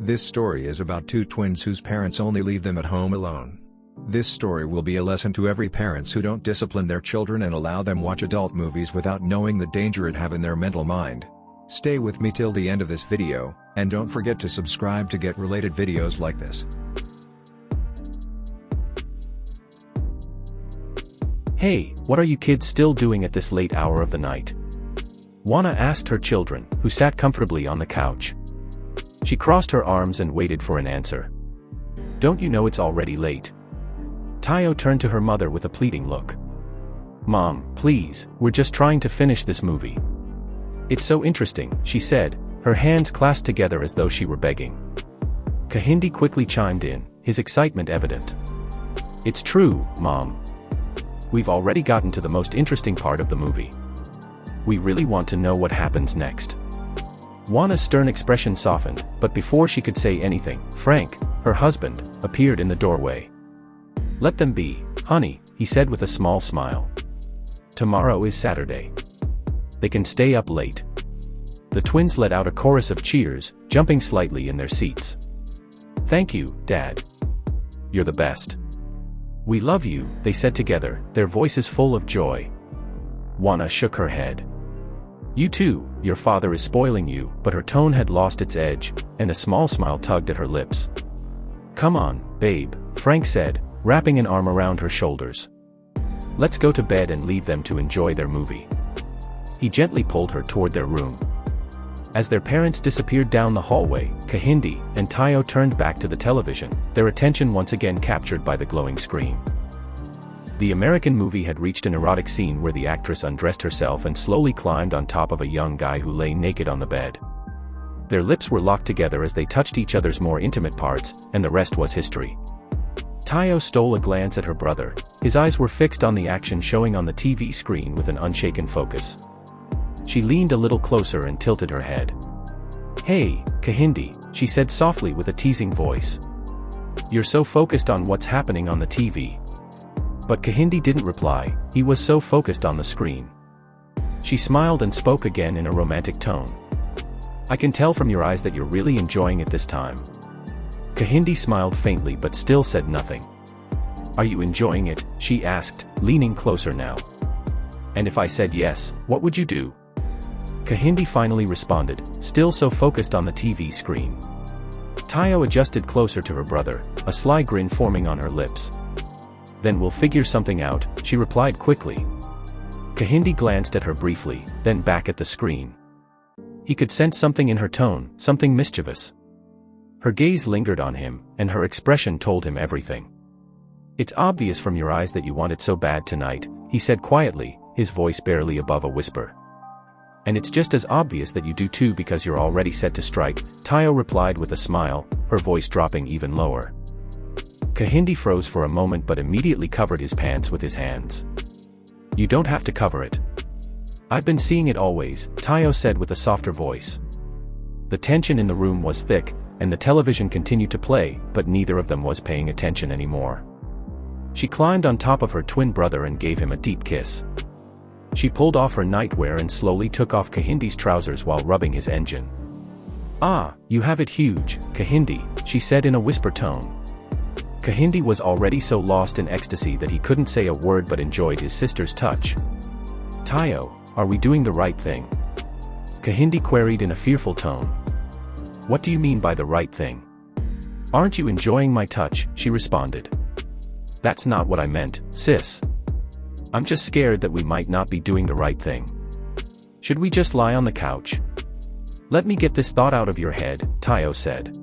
This story is about two twins whose parents only leave them at home alone. This story will be a lesson to every parents who don't discipline their children and allow them watch adult movies without knowing the danger it have in their mental mind. Stay with me till the end of this video, and don't forget to subscribe to get related videos like this. Hey, what are you kids still doing at this late hour of the night? Juana asked her children, who sat comfortably on the couch. She crossed her arms and waited for an answer. Don't you know it's already late? Tayo turned to her mother with a pleading look. Mom, please, we're just trying to finish this movie. It's so interesting, she said, her hands clasped together as though she were begging. Kahindi quickly chimed in, his excitement evident. It's true, Mom. We've already gotten to the most interesting part of the movie. We really want to know what happens next. Juana's stern expression softened, but before she could say anything, Frank, her husband, appeared in the doorway. Let them be, honey, he said with a small smile. Tomorrow is Saturday. They can stay up late. The twins let out a chorus of cheers, jumping slightly in their seats. Thank you, Dad. You're the best. We love you, they said together, their voices full of joy. Juana shook her head. You too, your father is spoiling you, but her tone had lost its edge, and a small smile tugged at her lips. Come on, babe, Frank said, wrapping an arm around her shoulders. Let's go to bed and leave them to enjoy their movie. He gently pulled her toward their room. As their parents disappeared down the hallway, Kahindi and Tayo turned back to the television, their attention once again captured by the glowing screen. The American movie had reached an erotic scene where the actress undressed herself and slowly climbed on top of a young guy who lay naked on the bed. Their lips were locked together as they touched each other's more intimate parts, and the rest was history. Tayo stole a glance at her brother, his eyes were fixed on the action showing on the TV screen with an unshaken focus. She leaned a little closer and tilted her head. Hey, Kahindi, she said softly with a teasing voice. You're so focused on what's happening on the TV. But Kahindi didn't reply, he was so focused on the screen. She smiled and spoke again in a romantic tone. I can tell from your eyes that you're really enjoying it this time. Kahindi smiled faintly but still said nothing. Are you enjoying it? She asked, leaning closer now. And if I said yes, what would you do? Kahindi finally responded, still so focused on the TV screen. Tayo adjusted closer to her brother, a sly grin forming on her lips. Then we'll figure something out, she replied quickly. Kahindi glanced at her briefly, then back at the screen. He could sense something in her tone, something mischievous. Her gaze lingered on him, and her expression told him everything. It's obvious from your eyes that you want it so bad tonight, he said quietly, his voice barely above a whisper. And it's just as obvious that you do too because you're already set to strike, Tayo replied with a smile, her voice dropping even lower. Kahindi froze for a moment but immediately covered his pants with his hands. You don't have to cover it. I've been seeing it always, Tayo said with a softer voice. The tension in the room was thick, and the television continued to play, but neither of them was paying attention anymore. She climbed on top of her twin brother and gave him a deep kiss. She pulled off her nightwear and slowly took off Kahindi's trousers while rubbing his engine. Ah, you have it huge, Kahindi, she said in a whisper tone. Kahindi was already so lost in ecstasy that he couldn't say a word but enjoyed his sister's touch. Tayo, are we doing the right thing? Kahindi queried in a fearful tone. What do you mean by the right thing? Aren't you enjoying my touch? She responded. That's not what I meant, sis. I'm just scared that we might not be doing the right thing. Should we just lie on the couch? Let me get this thought out of your head, Tayo said.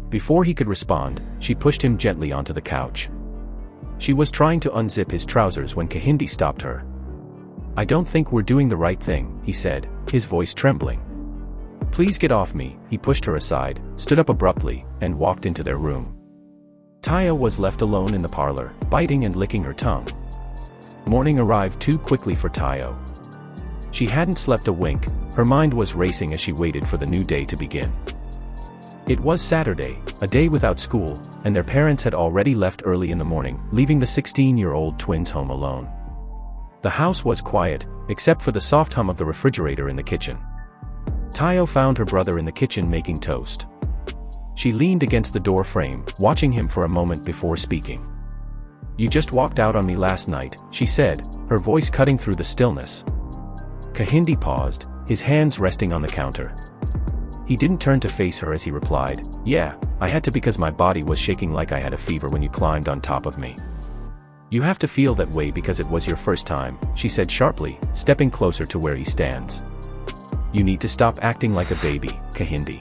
Before he could respond, she pushed him gently onto the couch. She was trying to unzip his trousers when Kahindi stopped her. I don't think we're doing the right thing, he said, his voice trembling. Please get off me, he pushed her aside, stood up abruptly, and walked into their room. Tayo was left alone in the parlor, biting and licking her tongue. Morning arrived too quickly for Tayo. She hadn't slept a wink, her mind was racing as she waited for the new day to begin. It was Saturday, a day without school, and their parents had already left early in the morning, leaving the 16-year-old twins home alone. The house was quiet, except for the soft hum of the refrigerator in the kitchen. Tayo found her brother in the kitchen making toast. She leaned against the door frame, watching him for a moment before speaking. "You just walked out on me last night," she said, her voice cutting through the stillness. Kahindi paused, his hands resting on the counter. He didn't turn to face her as he replied, "Yeah, I had to because my body was shaking like I had a fever when you climbed on top of me." "You have to feel that way because it was your first time," she said sharply, stepping closer to where he stands. "You need to stop acting like a baby, Kahindi.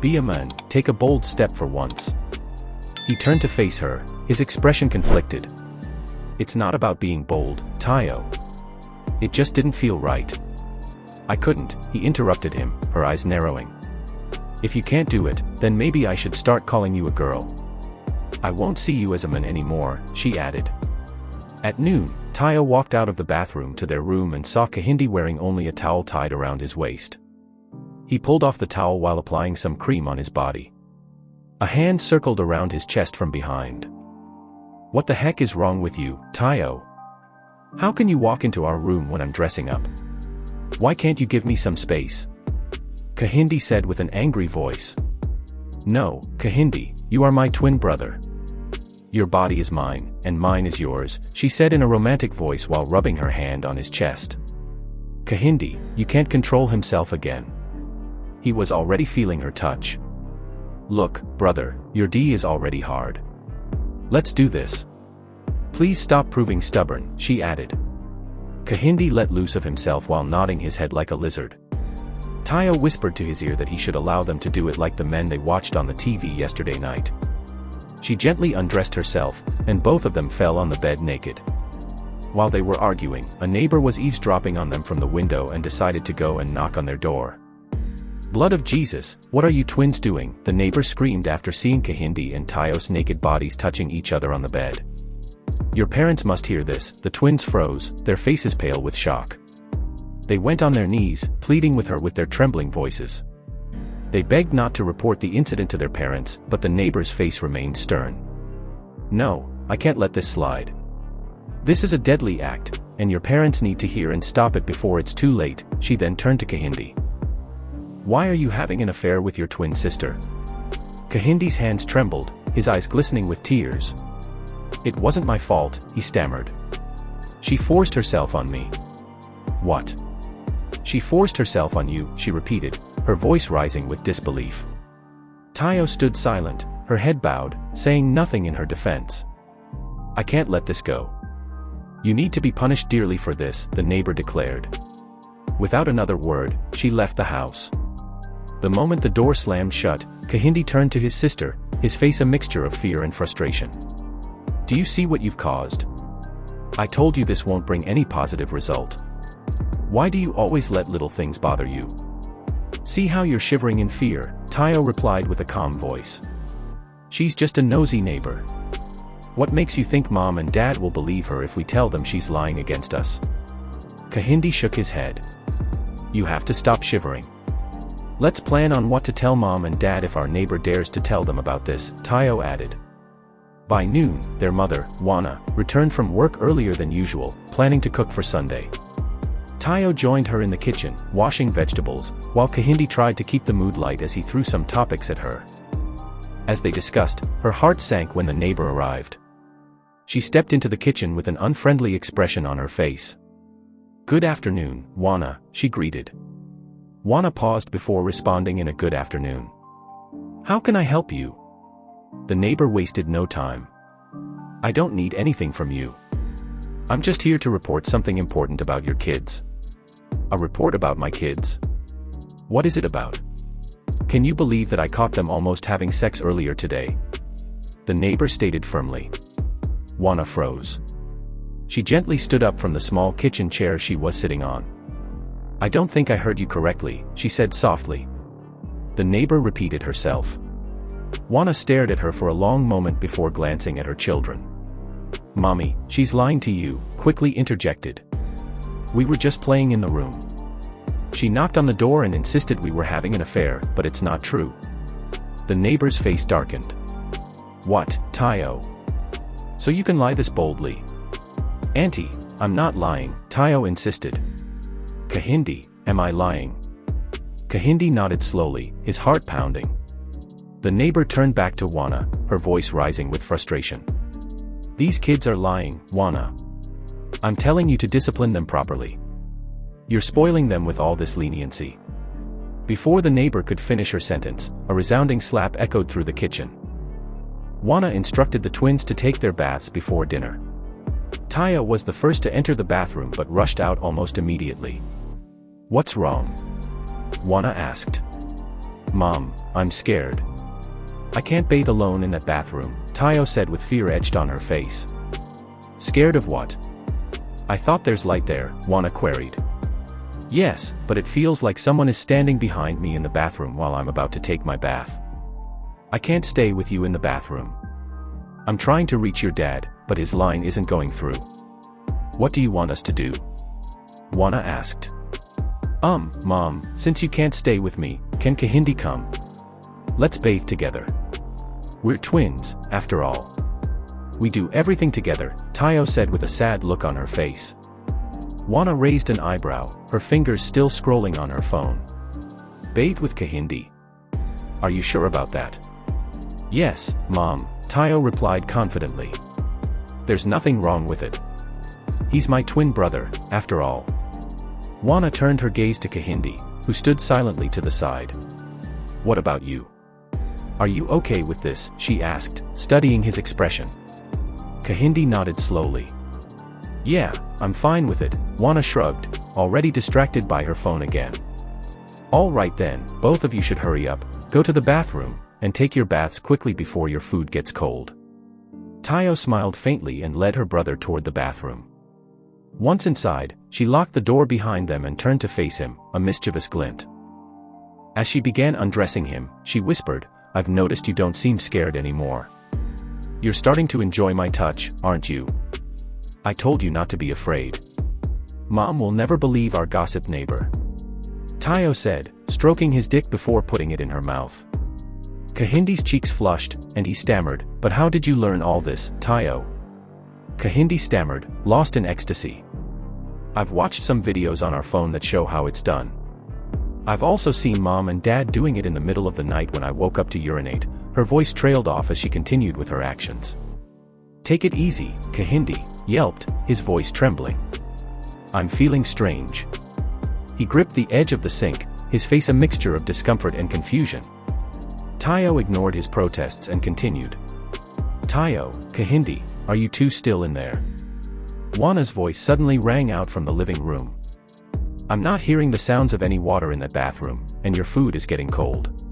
Be a man, take a bold step for once." He turned to face her, his expression conflicted. "It's not about being bold, Tayo. It just didn't feel right." "I couldn't," he interrupted him, her eyes narrowing. "If you can't do it, then maybe I should start calling you a girl. I won't see you as a man anymore," she added. At noon, Tayo walked out of the bathroom to their room and saw Kahindi wearing only a towel tied around his waist. He pulled off the towel while applying some cream on his body. A hand circled around his chest from behind. "What the heck is wrong with you, Tayo? How can you walk into our room when I'm dressing up? Why can't you give me some space?" Kahindi said with an angry voice. "No, Kahindi, you are my twin brother. Your body is mine, and mine is yours," she said in a romantic voice while rubbing her hand on his chest. Kahindi, you can't control himself again. He was already feeling her touch. "Look, brother, your D is already hard. Let's do this. Please stop proving stubborn," she added. Kahindi let loose of himself while nodding his head like a lizard. Tayo whispered to his ear that he should allow them to do it like the men they watched on the TV yesterday night. She gently undressed herself, and both of them fell on the bed naked. While they were arguing, a neighbor was eavesdropping on them from the window and decided to go and knock on their door. "Blood of Jesus, what are you twins doing?" the neighbor screamed after seeing Kahindi and Tayo's naked bodies touching each other on the bed. "Your parents must hear this." The twins froze, their faces pale with shock. They went on their knees, pleading with her with their trembling voices. They begged not to report the incident to their parents, but the neighbor's face remained stern. "No, I can't let this slide. This is a deadly act, and your parents need to hear and stop it before it's too late." She then turned to Kahindi. "Why are you having an affair with your twin sister?" Kahindi's hands trembled, his eyes glistening with tears. "It wasn't my fault," he stammered. "She forced herself on me." "What? She forced herself on you," she repeated, her voice rising with disbelief. Tayo stood silent, her head bowed, saying nothing in her defense. "I can't let this go. You need to be punished dearly for this," the neighbor declared. Without another word, she left the house. The moment the door slammed shut, Kahindi turned to his sister, his face a mixture of fear and frustration. "Do you see what you've caused? I told you this won't bring any positive result. Why do you always let little things bother you? See how you're shivering in fear," Tayo replied with a calm voice. "She's just a nosy neighbor. What makes you think Mom and Dad will believe her if we tell them she's lying against us?" Kahindi shook his head. "You have to stop shivering. Let's plan on what to tell Mom and Dad if our neighbor dares to tell them about this," Tayo added. By noon, their mother, Wana, returned from work earlier than usual, planning to cook for Sunday. Tayo joined her in the kitchen, washing vegetables, while Kahindi tried to keep the mood light as he threw some topics at her. As they discussed, her heart sank when the neighbor arrived. She stepped into the kitchen with an unfriendly expression on her face. "Good afternoon, Wana," she greeted. Wana paused before responding in a good afternoon. "How can I help you?" The neighbor wasted no time. "I don't need anything from you. I'm just here to report something important about your kids." "A report about my kids? What is it about? Can you believe that I caught them almost having sex earlier today?" the neighbor stated firmly. Wana froze. She gently stood up from the small kitchen chair she was sitting on. "I don't think I heard you correctly," she said softly. The neighbor repeated herself. Wana stared at her for a long moment before glancing at her children. "Mommy, she's lying to you," quickly interjected. "We were just playing in the room. She knocked on the door and insisted we were having an affair, but it's not true." The neighbor's face darkened. "What, Tayo? So you can lie this boldly?" "Auntie, I'm not lying," Tayo insisted. "Kahindi, am I lying?" Kahindi nodded slowly, his heart pounding. The neighbor turned back to Juana, her voice rising with frustration. These kids are lying, Juana. I'm telling you to discipline them properly. You're spoiling them with all this leniency. Before the neighbor could finish her sentence, a resounding slap echoed through the kitchen. Juana instructed the twins to take their baths before dinner. Taya was the first to enter the bathroom but rushed out almost immediately. What's wrong? Juana asked. Mom, I'm scared. I can't bathe alone in that bathroom, Tayo said with fear etched on her face. Scared of what? I thought there's light there, Juana queried. Yes, but it feels like someone is standing behind me in the bathroom while I'm about to take my bath. I can't stay with you in the bathroom. I'm trying to reach your dad, but his line isn't going through. What do you want us to do? Juana asked. Mom, since you can't stay with me, can Kahindi come? Let's bathe together. We're twins, after all. We do everything together, Tayo said with a sad look on her face. Juana raised an eyebrow, her fingers still scrolling on her phone. Bathe with Kahindi. Are you sure about that? Yes, Mom, Tayo replied confidently. There's nothing wrong with it. He's my twin brother, after all. Juana turned her gaze to Kahindi, who stood silently to the side. What about you? Are you okay with this? She asked, studying his expression. Kahindi nodded slowly. Yeah, I'm fine with it, Juana shrugged, already distracted by her phone again. All right then, both of you should hurry up, go to the bathroom, and take your baths quickly before your food gets cold. Tayo smiled faintly and led her brother toward the bathroom. Once inside, she locked the door behind them and turned to face him, a mischievous glint. As she began undressing him, she whispered, I've noticed you don't seem scared anymore. You're starting to enjoy my touch, aren't you? I told you not to be afraid. Mom will never believe our gossip neighbor. Tayo said, stroking his dick before putting it in her mouth. Kahindi's cheeks flushed, and he stammered, but how did you learn all this, Tayo? Kahindi stammered, lost in ecstasy. I've watched some videos on our phone that show how it's done. I've also seen Mom and Dad doing it in the middle of the night when I woke up to urinate. Her voice trailed off as she continued with her actions. Take it easy, Kahindi yelped, his voice trembling. I'm feeling strange. He gripped the edge of the sink, his face a mixture of discomfort and confusion. Tayo ignored his protests and continued. Tayo, Kahindi, are you two still in there? Juana's voice suddenly rang out from the living room. I'm not hearing the sounds of any water in that bathroom, and your food is getting cold.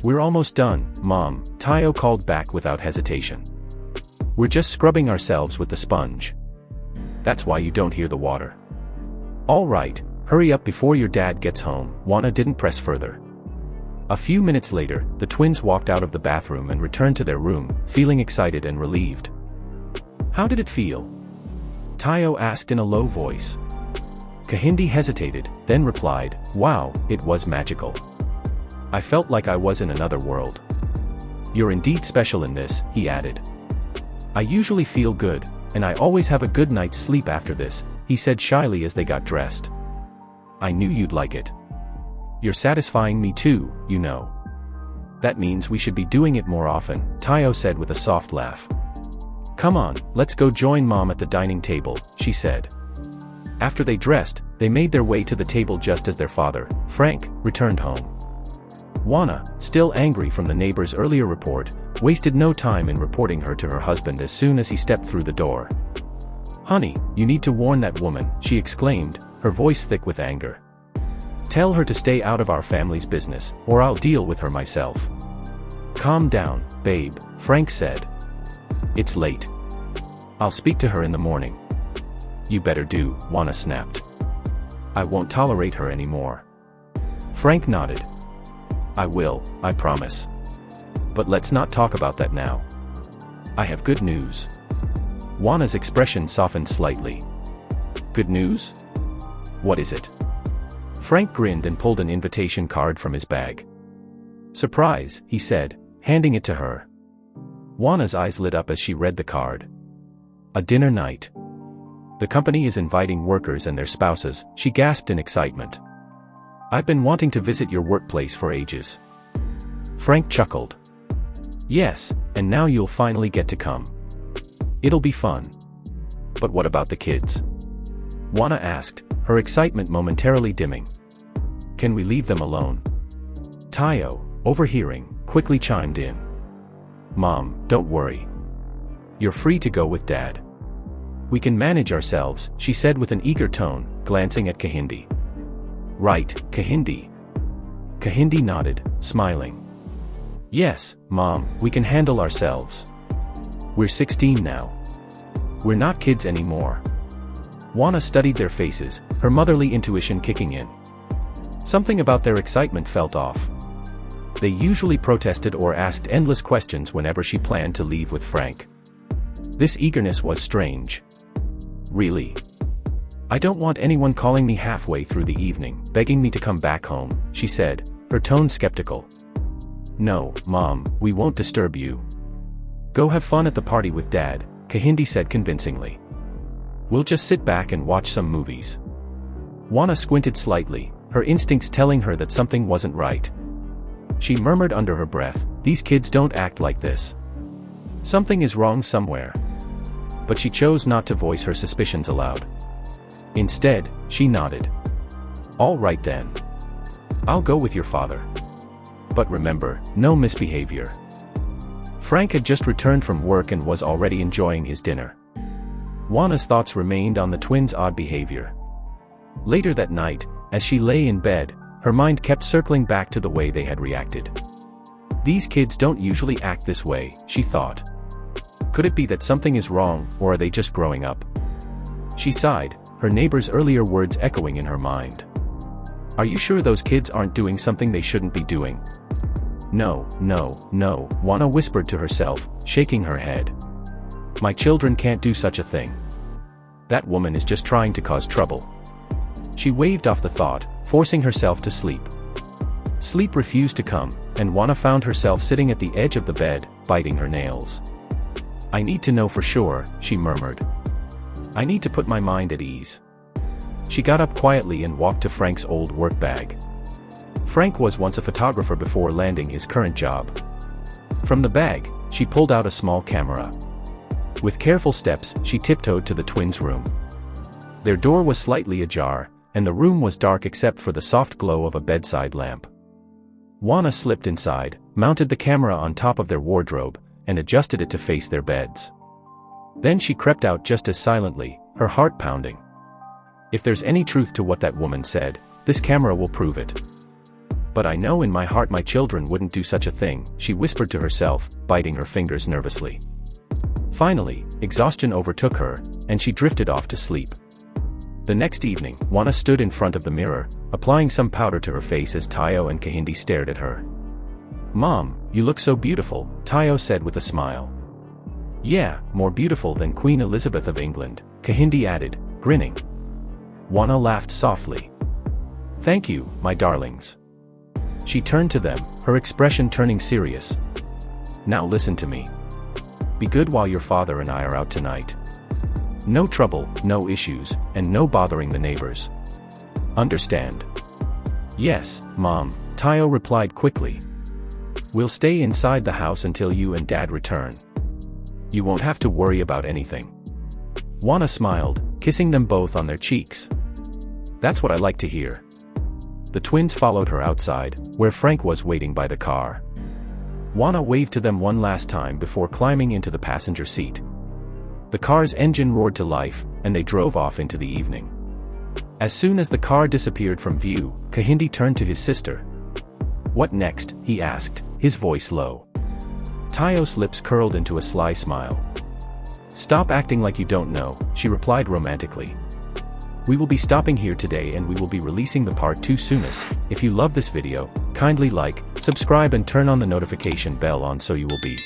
We're almost done, Mom, Tayo called back without hesitation. We're just scrubbing ourselves with the sponge. That's why you don't hear the water. All right, hurry up before your dad gets home, Juana didn't press further. A few minutes later, the twins walked out of the bathroom and returned to their room, feeling excited and relieved. How did it feel? Tayo asked in a low voice. Kahindi hesitated, then replied, Wow, it was magical. I felt like I was in another world. You're indeed special in this, he added. I usually feel good, and I always have a good night's sleep after this, he said shyly as they got dressed. I knew you'd like it. You're satisfying me too, you know. That means we should be doing it more often, Tayo said with a soft laugh. Come on, let's go join Mom at the dining table, she said. After they dressed, they made their way to the table just as their father, Frank, returned home. Juana, still angry from the neighbor's earlier report, wasted no time in reporting her to her husband as soon as he stepped through the door. Honey, you need to warn that woman, she exclaimed, her voice thick with anger. Tell her to stay out of our family's business, or I'll deal with her myself. Calm down, babe, Frank said. It's late. I'll speak to her in the morning. You better do, Juana snapped. I won't tolerate her anymore. Frank nodded. I will, I promise. But let's not talk about that now. I have good news. Juana's expression softened slightly. Good news? What is it? Frank grinned and pulled an invitation card from his bag. Surprise, he said, handing it to her. Juana's eyes lit up as she read the card. A dinner night. The company is inviting workers and their spouses, she gasped in excitement. I've been wanting to visit your workplace for ages. Frank chuckled. Yes, and now you'll finally get to come. It'll be fun. But what about the kids? Juana asked, her excitement momentarily dimming. Can we leave them alone? Tayo, overhearing, quickly chimed in. Mom, don't worry. You're free to go with Dad. We can manage ourselves, she said with an eager tone, glancing at Kahindi. Right, Kahindi. Kahindi nodded, smiling. Yes, Mom, we can handle ourselves. We're 16 now. We're not kids anymore. Juana studied their faces, her motherly intuition kicking in. Something about their excitement felt off. They usually protested or asked endless questions whenever she planned to leave with Frank. This eagerness was strange. Really? I don't want anyone calling me halfway through the evening, begging me to come back home, she said, her tone skeptical. No, Mom, we won't disturb you. Go have fun at the party with Dad, Kahindi said convincingly. We'll just sit back and watch some movies. Juana squinted slightly, her instincts telling her that something wasn't right. She murmured under her breath, these kids don't act like this. Something is wrong somewhere. But she chose not to voice her suspicions aloud. Instead, she nodded. All right then. I'll go with your father. But remember, no misbehavior. Frank had just returned from work and was already enjoying his dinner. Juana's thoughts remained on the twins' odd behavior. Later that night, as she lay in bed, her mind kept circling back to the way they had reacted. These kids don't usually act this way, she thought. Could it be that something is wrong, or are they just growing up? She sighed, her neighbor's earlier words echoing in her mind. Are you sure those kids aren't doing something they shouldn't be doing? No, Juana whispered to herself, shaking her head. My children can't do such a thing. That woman is just trying to cause trouble. She waved off the thought, forcing herself to sleep. Sleep refused to come, and Juana found herself sitting at the edge of the bed, biting her nails. I need to know for sure, she murmured. I need to put my mind at ease. She got up quietly and walked to Frank's old work bag. Frank was once a photographer before landing his current job. From the bag, she pulled out a small camera. With careful steps, she tiptoed to the twins' room. Their door was slightly ajar, and the room was dark except for the soft glow of a bedside lamp. Juana slipped inside, mounted the camera on top of their wardrobe, and adjusted it to face their beds. Then she crept out just as silently, her heart pounding. If there's any truth to what that woman said, this camera will prove it. But I know in my heart my children wouldn't do such a thing, she whispered to herself, biting her fingers nervously. Finally, exhaustion overtook her, and she drifted off to sleep. The next evening, Juana stood in front of the mirror, applying some powder to her face as Tayo and Kahindi stared at her. Mom, you look so beautiful, Tayo said with a smile. Yeah, more beautiful than Queen Elizabeth of England, Kahindi added, grinning. Juana laughed softly. Thank you, my darlings. She turned to them, her expression turning serious. Now listen to me. Be good while your father and I are out tonight. No trouble, no issues, and no bothering the neighbors. Understand? Yes, Mom, Tayo replied quickly. We'll stay inside the house until you and Dad return. You won't have to worry about anything. Juana smiled, kissing them both on their cheeks. That's what I like to hear. The twins followed her outside, where Frank was waiting by the car. Juana waved to them one last time before climbing into the passenger seat. The car's engine roared to life, and they drove off into the evening. As soon as the car disappeared from view, Kahindi turned to his sister. What next? He asked, his voice low. Tayo's lips curled into a sly smile. Stop acting like you don't know, she replied romantically. We will be stopping here today and we will be releasing the part 2 soonest. If you love this video, kindly like, subscribe and turn on the notification bell on so you will be